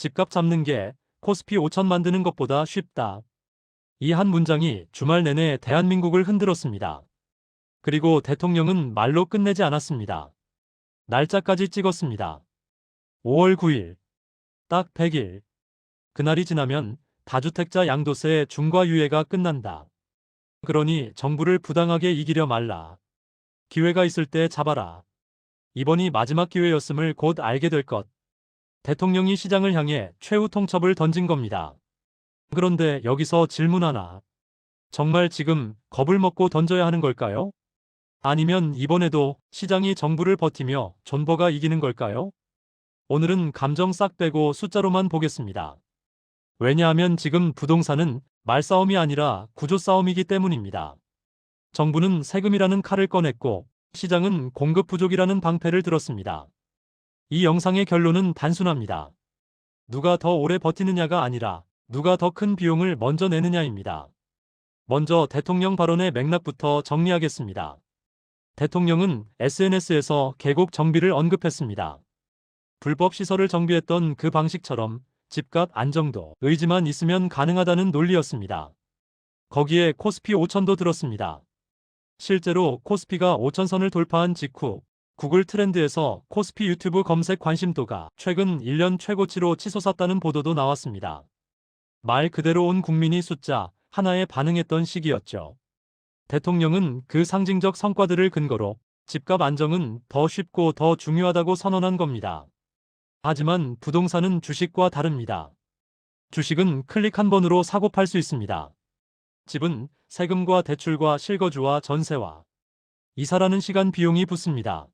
집값 잡는 게 코스피 5천 만드는 것보다 쉽다. 이 한 문장이 주말 내내 대한민국을 흔들었습니다. 그리고 대통령은 말로 끝내지 않았습니다. 날짜까지 찍었습니다. 5월 9일. 딱 100일. 그날이 지나면 다주택자 양도세 중과 유예가 끝난다. 그러니 정부를 부당하게 이기려 말라. 기회가 있을 때 잡아라. 이번이 마지막 기회였음을 곧 알게 될 것. 대통령이 시장을 향해 최후 통첩을 던진 겁니다. 그런데 여기서 질문 하나. 정말 지금 겁을 먹고 던져야 하는 걸까요? 아니면 이번에도 시장이 정부를 버티며 존버가 이기는 걸까요? 오늘은 감정 싹 빼고 숫자로만 보겠습니다. 왜냐하면 지금 부동산은 말싸움이 아니라 구조싸움이기 때문입니다. 정부는 세금이라는 칼을 꺼냈고 시장은 공급 부족이라는 방패를 들었습니다. 이 영상의 결론은 단순합니다. 누가 더 오래 버티느냐가 아니라 누가 더 큰 비용을 먼저 내느냐입니다. 먼저 대통령 발언의 맥락부터 정리하겠습니다. 대통령은 SNS에서 계곡 정비를 언급했습니다. 불법 시설을 정비했던 그 방식처럼 집값 안정도 의지만 있으면 가능하다는 논리였습니다. 거기에 코스피 5천도 들었습니다. 실제로 코스피가 5천선을 돌파한 직후 구글 트렌드에서 코스피 유튜브 검색 관심도가 최근 1년 최고치로 치솟았다는 보도도 나왔습니다. 말 그대로 온 국민이 숫자 하나에 반응했던 시기였죠. 대통령은 그 상징적 성과들을 근거로 집값 안정은 더 쉽고 더 중요하다고 선언한 겁니다. 하지만 부동산은 주식과 다릅니다. 주식은 클릭 한 번으로 사고 팔 수 있습니다. 집은 세금과 대출과 실거주와 전세와 이사라는 시간 비용이 붙습니다.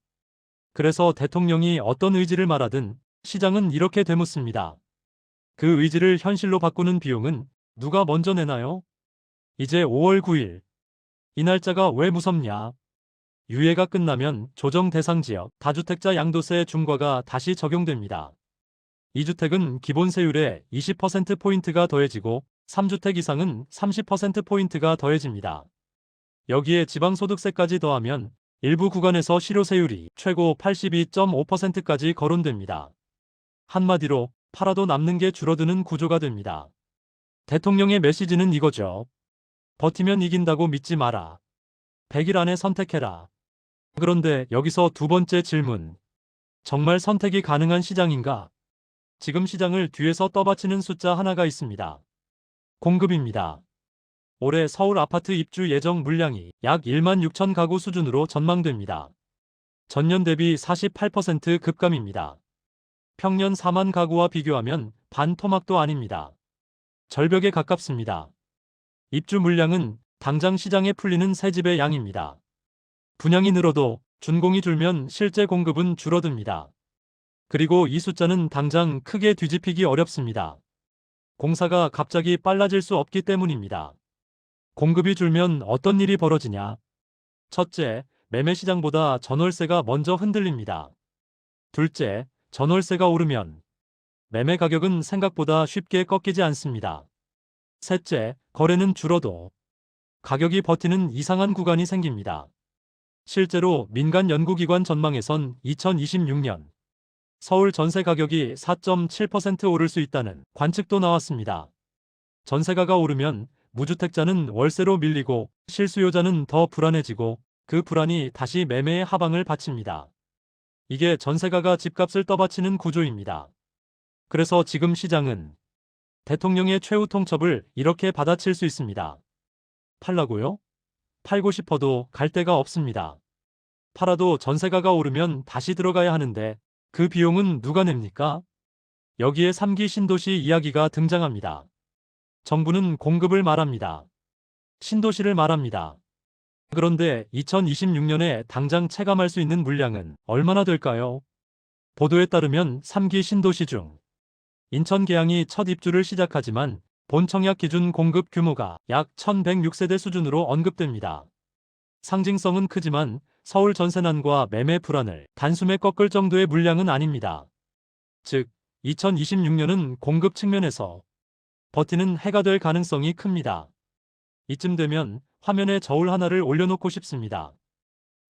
그래서 대통령이 어떤 의지를 말하든 시장은 이렇게 되묻습니다. 그 의지를 현실로 바꾸는 비용은 누가 먼저 내나요? 이제 5월 9일. 이 날짜가 왜 무섭냐? 유예가 끝나면 조정 대상 지역 다주택자 양도세 중과가 다시 적용됩니다. 2주택은 기본세율에 20%포인트가 더해지고 3주택 이상은 30%포인트가 더해집니다. 여기에 지방소득세까지 더하면 일부 구간에서 실효세율이 최고 82.5%까지 거론됩니다. 한마디로 팔아도 남는 게 줄어드는 구조가 됩니다. 대통령의 메시지는 이거죠. 버티면 이긴다고 믿지 마라. 100일 안에 선택해라. 그런데 여기서 두 번째 질문. 정말 선택이 가능한 시장인가? 지금 시장을 뒤에서 떠받치는 숫자 하나가 있습니다. 공급입니다. 올해 서울 아파트 입주 예정 물량이 약 1만 6천 가구 수준으로 전망됩니다. 전년 대비 48% 급감입니다. 평년 4만 가구와 비교하면 반토막도 아닙니다. 절벽에 가깝습니다. 입주 물량은 당장 시장에 풀리는 새 집의 양입니다. 분양이 늘어도 준공이 줄면 실제 공급은 줄어듭니다. 그리고 이 숫자는 당장 크게 뒤집히기 어렵습니다. 공사가 갑자기 빨라질 수 없기 때문입니다. 공급이 줄면 어떤 일이 벌어지냐? 첫째, 매매 시장보다 전월세가 먼저 흔들립니다. 둘째, 전월세가 오르면 매매 가격은 생각보다 쉽게 꺾이지 않습니다. 셋째, 거래는 줄어도 가격이 버티는 이상한 구간이 생깁니다. 실제로 민간 연구기관 전망에선 2026년 서울 전세 가격이 4.7% 오를 수 있다는 관측도 나왔습니다. 전세가가 오르면 무주택자는 월세로 밀리고 실수요자는 더 불안해지고 그 불안이 다시 매매의 하방을 받칩니다. 이게 전세가가 집값을 떠받치는 구조입니다. 그래서 지금 시장은 대통령의 최후 통첩을 이렇게 받아칠 수 있습니다. 팔라고요? 팔고 싶어도 갈 데가 없습니다. 팔아도 전세가가 오르면 다시 들어가야 하는데 그 비용은 누가 냅니까? 여기에 3기 신도시 이야기가 등장합니다. 정부는 공급을 말합니다. 신도시를 말합니다. 그런데 2026년에 당장 체감할 수 있는 물량은 얼마나 될까요? 보도에 따르면 3기 신도시 중 인천 계양이 첫 입주를 시작하지만 본 청약 기준 공급 규모가 약 1106세대 수준으로 언급됩니다. 상징성은 크지만 서울 전세난과 매매 불안을 단숨에 꺾을 정도의 물량은 아닙니다. 즉, 2026년은 공급 측면에서 버티는 해가 될 가능성이 큽니다. 이쯤 되면 화면에 저울 하나를 올려놓고 싶습니다.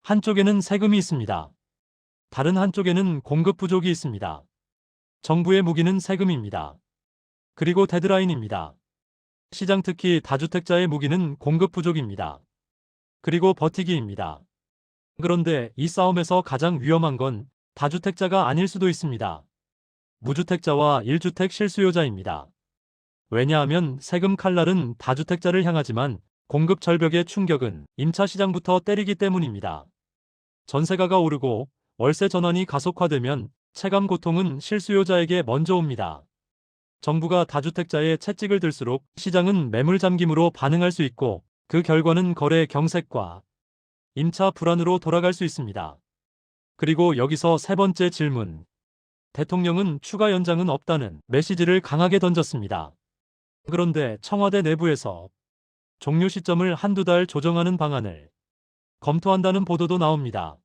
한쪽에는 세금이 있습니다. 다른 한쪽에는 공급 부족이 있습니다. 정부의 무기는 세금입니다. 그리고 데드라인입니다. 시장 특히 다주택자의 무기는 공급 부족입니다. 그리고 버티기입니다. 그런데 이 싸움에서 가장 위험한 건 다주택자가 아닐 수도 있습니다. 무주택자와 1주택 실수요자입니다. 왜냐하면 세금 칼날은 다주택자를 향하지만 공급 절벽의 충격은 임차 시장부터 때리기 때문입니다. 전세가가 오르고 월세 전환이 가속화되면 체감 고통은 실수요자에게 먼저 옵니다. 정부가 다주택자의 채찍을 들수록 시장은 매물 잠김으로 반응할 수 있고 그 결과는 거래 경색과 임차 불안으로 돌아갈 수 있습니다. 그리고 여기서 세 번째 질문. 대통령은 추가 연장은 없다는 메시지를 강하게 던졌습니다. 그런데 청와대 내부에서 종료 시점을 한두 달 조정하는 방안을 검토한다는 보도도 나옵니다.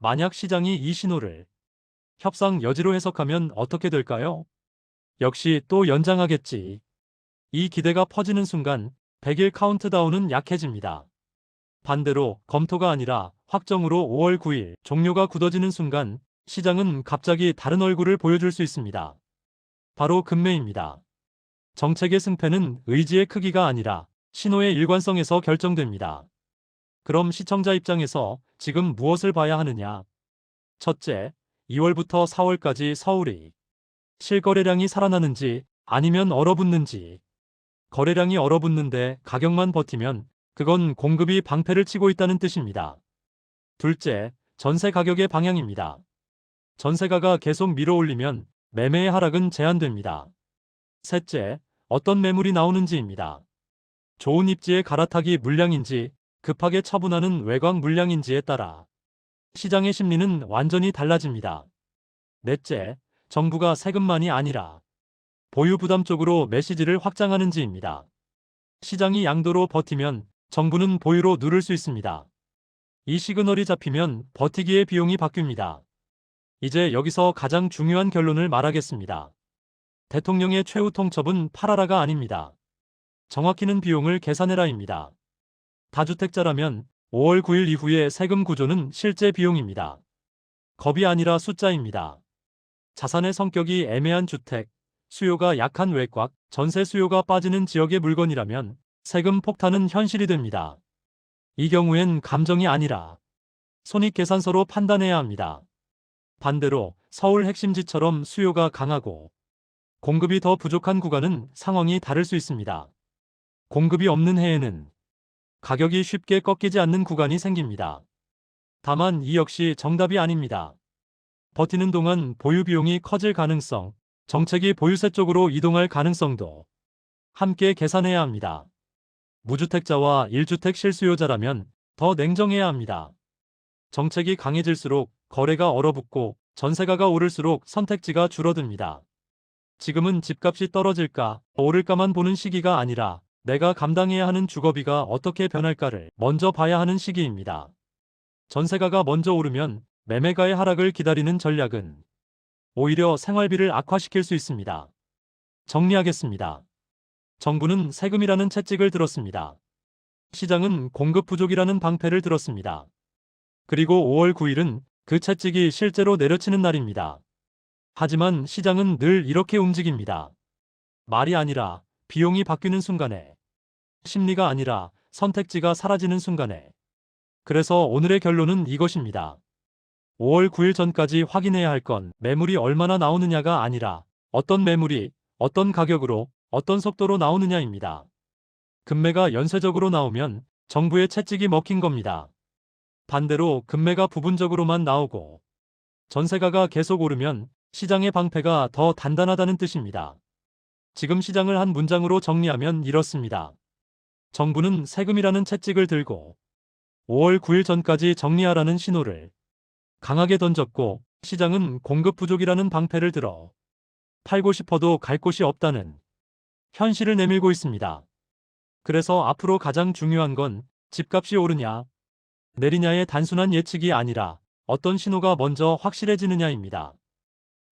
만약 시장이 이 신호를 협상 여지로 해석하면 어떻게 될까요? 역시 또 연장하겠지. 이 기대가 퍼지는 순간 100일 카운트다운은 약해집니다. 반대로 검토가 아니라 확정으로 5월 9일 종료가 굳어지는 순간 시장은 갑자기 다른 얼굴을 보여줄 수 있습니다. 바로 금매입니다. 정책의 승패는 의지의 크기가 아니라 신호의 일관성에서 결정됩니다. 그럼 시청자 입장에서 지금 무엇을 봐야 하느냐? 첫째, 2월부터 4월까지 서울이 실거래량이 살아나는지 아니면 얼어붙는지. 거래량이 얼어붙는데 가격만 버티면 그건 공급이 방패를 치고 있다는 뜻입니다. 둘째, 전세 가격의 방향입니다. 전세가가 계속 밀어올리면 매매의 하락은 제한됩니다. 셋째, 어떤 매물이 나오는지입니다. 좋은 입지의 갈아타기 물량인지 급하게 처분하는 외곽 물량인지에 따라 시장의 심리는 완전히 달라집니다. 넷째, 정부가 세금만이 아니라 보유 부담 쪽으로 메시지를 확장하는지입니다. 시장이 양도로 버티면 정부는 보유로 누를 수 있습니다. 이 시그널이 잡히면 버티기의 비용이 바뀝니다. 이제 여기서 가장 중요한 결론을 말하겠습니다. 대통령의 최후 통첩은 팔아라가 아닙니다. 정확히는 비용을 계산해라입니다. 다주택자라면 5월 9일 이후의 세금 구조는 실제 비용입니다. 겁이 아니라 숫자입니다. 자산의 성격이 애매한 주택, 수요가 약한 외곽, 전세 수요가 빠지는 지역의 물건이라면 세금 폭탄은 현실이 됩니다. 이 경우엔 감정이 아니라 손익계산서로 판단해야 합니다. 반대로 서울 핵심지처럼 수요가 강하고 공급이 더 부족한 구간은 상황이 다를 수 있습니다. 공급이 없는 해에는 가격이 쉽게 꺾이지 않는 구간이 생깁니다. 다만 이 역시 정답이 아닙니다. 버티는 동안 보유 비용이 커질 가능성, 정책이 보유세 쪽으로 이동할 가능성도 함께 계산해야 합니다. 무주택자와 1주택 실수요자라면 더 냉정해야 합니다. 정책이 강해질수록 거래가 얼어붙고 전세가가 오를수록 선택지가 줄어듭니다. 지금은 집값이 떨어질까, 오를까만 보는 시기가 아니라 내가 감당해야 하는 주거비가 어떻게 변할까를 먼저 봐야 하는 시기입니다. 전세가가 먼저 오르면 매매가의 하락을 기다리는 전략은 오히려 생활비를 악화시킬 수 있습니다. 정리하겠습니다. 정부는 세금이라는 채찍을 들었습니다. 시장은 공급 부족이라는 방패를 들었습니다. 그리고 5월 9일은 그 채찍이 실제로 내려치는 날입니다. 하지만 시장은 늘 이렇게 움직입니다. 말이 아니라 비용이 바뀌는 순간에, 심리가 아니라 선택지가 사라지는 순간에. 그래서 오늘의 결론은 이것입니다. 5월 9일 전까지 확인해야 할 건 매물이 얼마나 나오느냐가 아니라 어떤 매물이 어떤 가격으로 어떤 속도로 나오느냐입니다. 금매가 연쇄적으로 나오면 정부의 채찍이 먹힌 겁니다. 반대로 금매가 부분적으로만 나오고 전세가가 계속 오르면 시장의 방패가 더 단단하다는 뜻입니다. 지금 시장을 한 문장으로 정리하면 이렇습니다. 정부는 세금이라는 채찍을 들고 5월 9일 전까지 정리하라는 신호를 강하게 던졌고 시장은 공급 부족이라는 방패를 들어 팔고 싶어도 갈 곳이 없다는 현실을 내밀고 있습니다. 그래서 앞으로 가장 중요한 건 집값이 오르냐, 내리냐의 단순한 예측이 아니라 어떤 신호가 먼저 확실해지느냐입니다.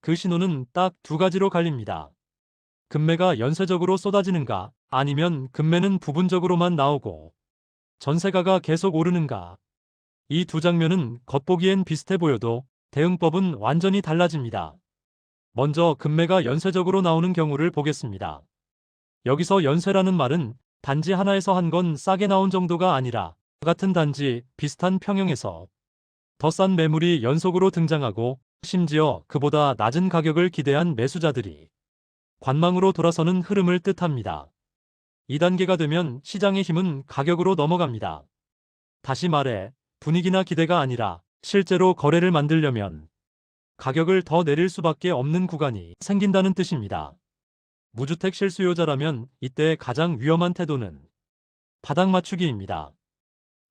그 신호는 딱 두 가지로 갈립니다. 금매가 연쇄적으로 쏟아지는가, 아니면 금매는 부분적으로만 나오고 전세가가 계속 오르는가. 이 두 장면은 겉보기엔 비슷해 보여도 대응법은 완전히 달라집니다. 먼저 금매가 연쇄적으로 나오는 경우를 보겠습니다. 여기서 연쇄라는 말은 단지 하나에서 한 건 싸게 나온 정도가 아니라 같은 단지 비슷한 평형에서 더 싼 매물이 연속으로 등장하고 심지어 그보다 낮은 가격을 기대한 매수자들이 관망으로 돌아서는 흐름을 뜻합니다. 2단계가 되면 시장의 힘은 가격으로 넘어갑니다. 다시 말해 분위기나 기대가 아니라 실제로 거래를 만들려면 가격을 더 내릴 수밖에 없는 구간이 생긴다는 뜻입니다. 무주택 실수요자라면 이때 가장 위험한 태도는 바닥 맞추기입니다.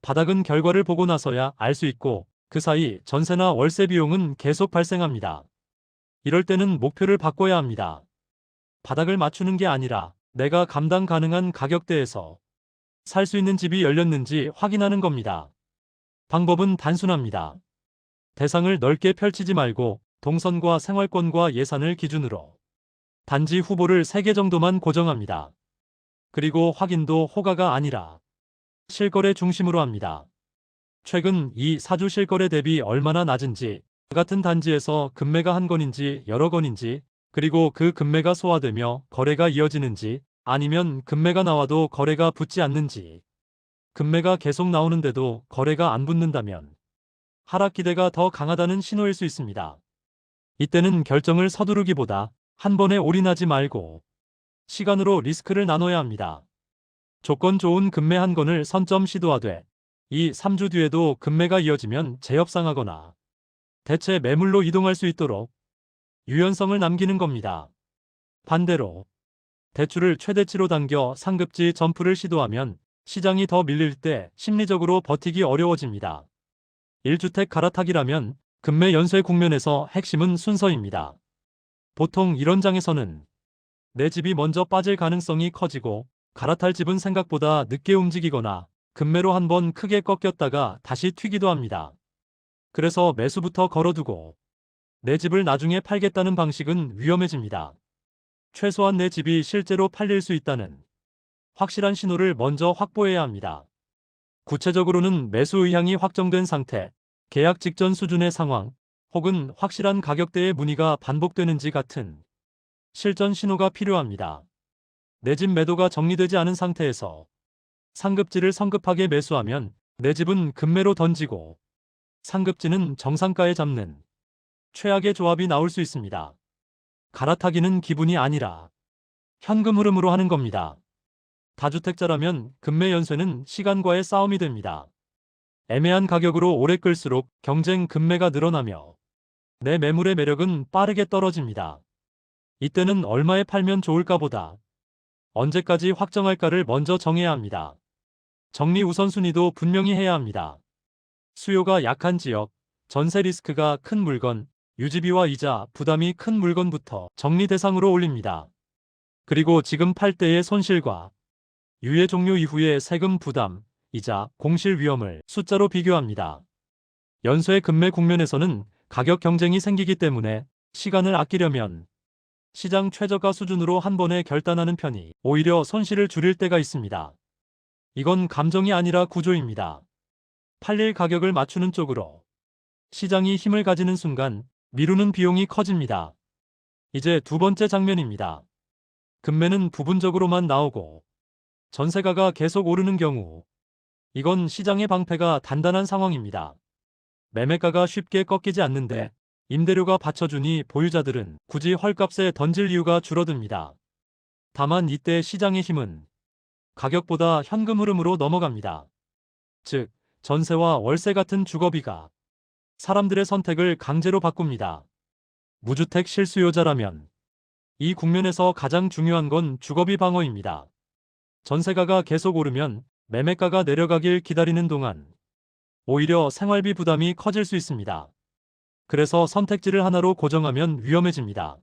바닥은 결과를 보고 나서야 알 수 있고 그 사이 전세나 월세 비용은 계속 발생합니다. 이럴 때는 목표를 바꿔야 합니다. 바닥을 맞추는 게 아니라 내가 감당 가능한 가격대에서 살 수 있는 집이 열렸는지 확인하는 겁니다. 방법은 단순합니다. 대상을 넓게 펼치지 말고 동선과 생활권과 예산을 기준으로 단지 후보를 3개 정도만 고정합니다. 그리고 확인도 호가가 아니라 실거래 중심으로 합니다. 최근 이 사주 실거래 대비 얼마나 낮은지, 같은 단지에서 급매가 한 건인지 여러 건인지, 그리고 그 급매가 소화되며 거래가 이어지는지, 아니면 급매가 나와도 거래가 붙지 않는지, 급매가 계속 나오는데도 거래가 안 붙는다면 하락 기대가 더 강하다는 신호일 수 있습니다. 이때는 결정을 서두르기보다 한 번에 올인하지 말고 시간으로 리스크를 나눠야 합니다. 조건 좋은 급매 한 건을 선점 시도하되 2, 3주 뒤에도 급매가 이어지면 재협상하거나 대체 매물로 이동할 수 있도록 유연성을 남기는 겁니다. 반대로 대출을 최대치로 당겨 상급지 점프를 시도하면 시장이 더 밀릴 때 심리적으로 버티기 어려워집니다. 1주택 갈아타기라면 급매 연쇄 국면에서 핵심은 순서입니다. 보통 이런 장에서는 내 집이 먼저 빠질 가능성이 커지고 갈아탈 집은 생각보다 늦게 움직이거나 급매로 한번 크게 꺾였다가 다시 튀기도 합니다. 그래서 매수부터 걸어두고 내 집을 나중에 팔겠다는 방식은 위험해집니다. 최소한 내 집이 실제로 팔릴 수 있다는 확실한 신호를 먼저 확보해야 합니다. 구체적으로는 매수 의향이 확정된 상태, 계약 직전 수준의 상황, 혹은 확실한 가격대의 문의가 반복되는지 같은 실전 신호가 필요합니다. 내 집 매도가 정리되지 않은 상태에서 상급지를 성급하게 매수하면 내 집은 급매로 던지고 상급지는 정상가에 잡는 최악의 조합이 나올 수 있습니다. 갈아타기는 기분이 아니라 현금 흐름으로 하는 겁니다. 다주택자라면 급매 연쇄는 시간과의 싸움이 됩니다. 애매한 가격으로 오래 끌수록 경쟁 급매가 늘어나며 내 매물의 매력은 빠르게 떨어집니다. 이때는 얼마에 팔면 좋을까 보다 언제까지 확정할까를 먼저 정해야 합니다. 정리 우선순위도 분명히 해야 합니다. 수요가 약한 지역, 전세 리스크가 큰 물건, 유지비와 이자, 부담이 큰 물건부터 정리 대상으로 올립니다. 그리고 지금 팔 때의 손실과 유예 종료 이후의 세금 부담, 이자, 공실 위험을 숫자로 비교합니다. 연쇄 급매 국면에서는 가격 경쟁이 생기기 때문에 시간을 아끼려면 시장 최저가 수준으로 한 번에 결단하는 편이 오히려 손실을 줄일 때가 있습니다. 이건 감정이 아니라 구조입니다. 팔릴 가격을 맞추는 쪽으로 시장이 힘을 가지는 순간 미루는 비용이 커집니다. 이제 두 번째 장면입니다. 급매는 부분적으로만 나오고 전세가가 계속 오르는 경우 이건 시장의 방패가 단단한 상황입니다. 매매가가 쉽게 꺾이지 않는데 임대료가 받쳐주니 보유자들은 굳이 헐값에 던질 이유가 줄어듭니다. 다만 이때 시장의 힘은 가격보다 현금 흐름으로 넘어갑니다. 즉, 전세와 월세 같은 주거비가 사람들의 선택을 강제로 바꿉니다. 무주택 실수요자라면 이 국면에서 가장 중요한 건 주거비 방어입니다. 전세가가 계속 오르면 매매가가 내려가길 기다리는 동안 오히려 생활비 부담이 커질 수 있습니다. 그래서 선택지를 하나로 고정하면 위험해집니다.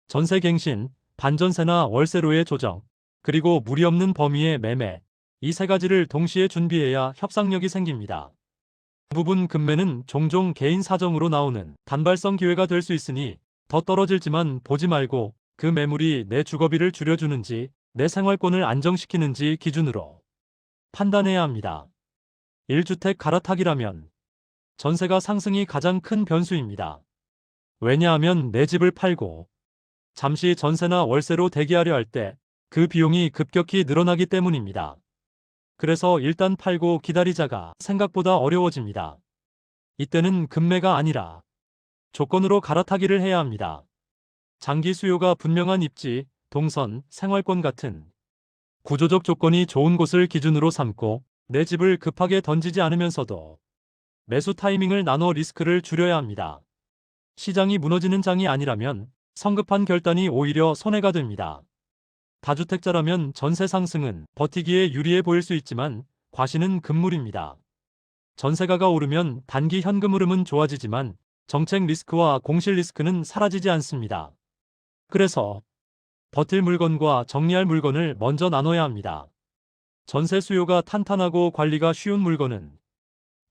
전세갱신, 반전세나 월세로의 조정, 그리고 무리 없는 범위의 매매, 이 세 가지를 동시에 준비해야 협상력이 생깁니다. 부분 급매는 종종 개인 사정으로 나오는 단발성 기회가 될 수 있으니 더 떨어질지만 보지 말고 그 매물이 내 주거비를 줄여주는지 내 생활권을 안정시키는지 기준으로 판단해야 합니다. 1주택 갈아타기라면 전세가 상승이 가장 큰 변수입니다. 왜냐하면 내 집을 팔고 잠시 전세나 월세로 대기하려 할 때 그 비용이 급격히 늘어나기 때문입니다. 그래서 일단 팔고 기다리자가 생각보다 어려워집니다. 이때는 급매가 아니라 조건으로 갈아타기를 해야 합니다. 장기 수요가 분명한 입지, 동선, 생활권 같은 구조적 조건이 좋은 곳을 기준으로 삼고 내 집을 급하게 던지지 않으면서도 매수 타이밍을 나눠 리스크를 줄여야 합니다. 시장이 무너지는 장이 아니라면 성급한 결단이 오히려 손해가 됩니다. 다주택자라면 전세 상승은 버티기에 유리해 보일 수 있지만 과시는 금물입니다. 전세가가 오르면 단기 현금 흐름은 좋아지지만 정책 리스크와 공실 리스크는 사라지지 않습니다. 그래서 버틸 물건과 정리할 물건을 먼저 나눠야 합니다. 전세 수요가 탄탄하고 관리가 쉬운 물건은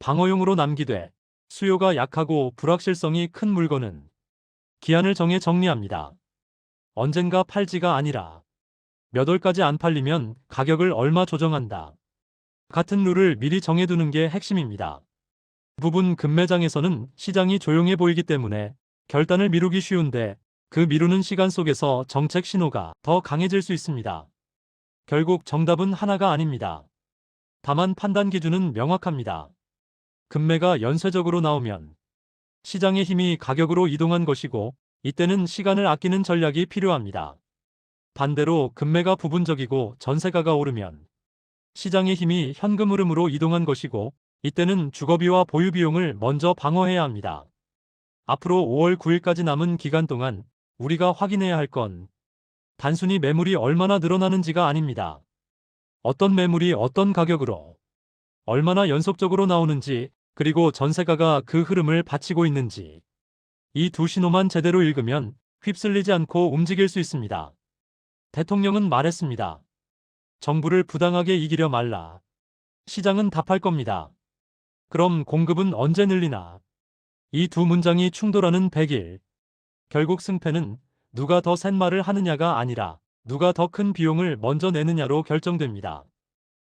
방어용으로 남기되 수요가 약하고 불확실성이 큰 물건은 기한을 정해 정리합니다. 언젠가 팔지가 아니라 몇 월까지 안 팔리면 가격을 얼마 조정한다. 같은 룰을 미리 정해두는 게 핵심입니다. 부분 급매장에서는 시장이 조용해 보이기 때문에 결단을 미루기 쉬운데 그 미루는 시간 속에서 정책 신호가 더 강해질 수 있습니다. 결국 정답은 하나가 아닙니다. 다만 판단 기준은 명확합니다. 급매가 연쇄적으로 나오면 시장의 힘이 가격으로 이동한 것이고 이때는 시간을 아끼는 전략이 필요합니다. 반대로 급매가 부분적이고 전세가가 오르면 시장의 힘이 현금 흐름으로 이동한 것이고 이때는 주거비와 보유비용을 먼저 방어해야 합니다. 앞으로 5월 9일까지 남은 기간 동안 우리가 확인해야 할 건 단순히 매물이 얼마나 늘어나는지가 아닙니다. 어떤 매물이 어떤 가격으로 얼마나 연속적으로 나오는지 그리고 전세가가 그 흐름을 받치고 있는지 이 두 신호만 제대로 읽으면 휩쓸리지 않고 움직일 수 있습니다. 대통령은 말했습니다. 정부를 부당하게 이기려 말라. 시장은 답할 겁니다. 그럼 공급은 언제 늘리나? 이 두 문장이 충돌하는 100일. 결국 승패는 누가 더 센 말을 하느냐가 아니라 누가 더 큰 비용을 먼저 내느냐로 결정됩니다.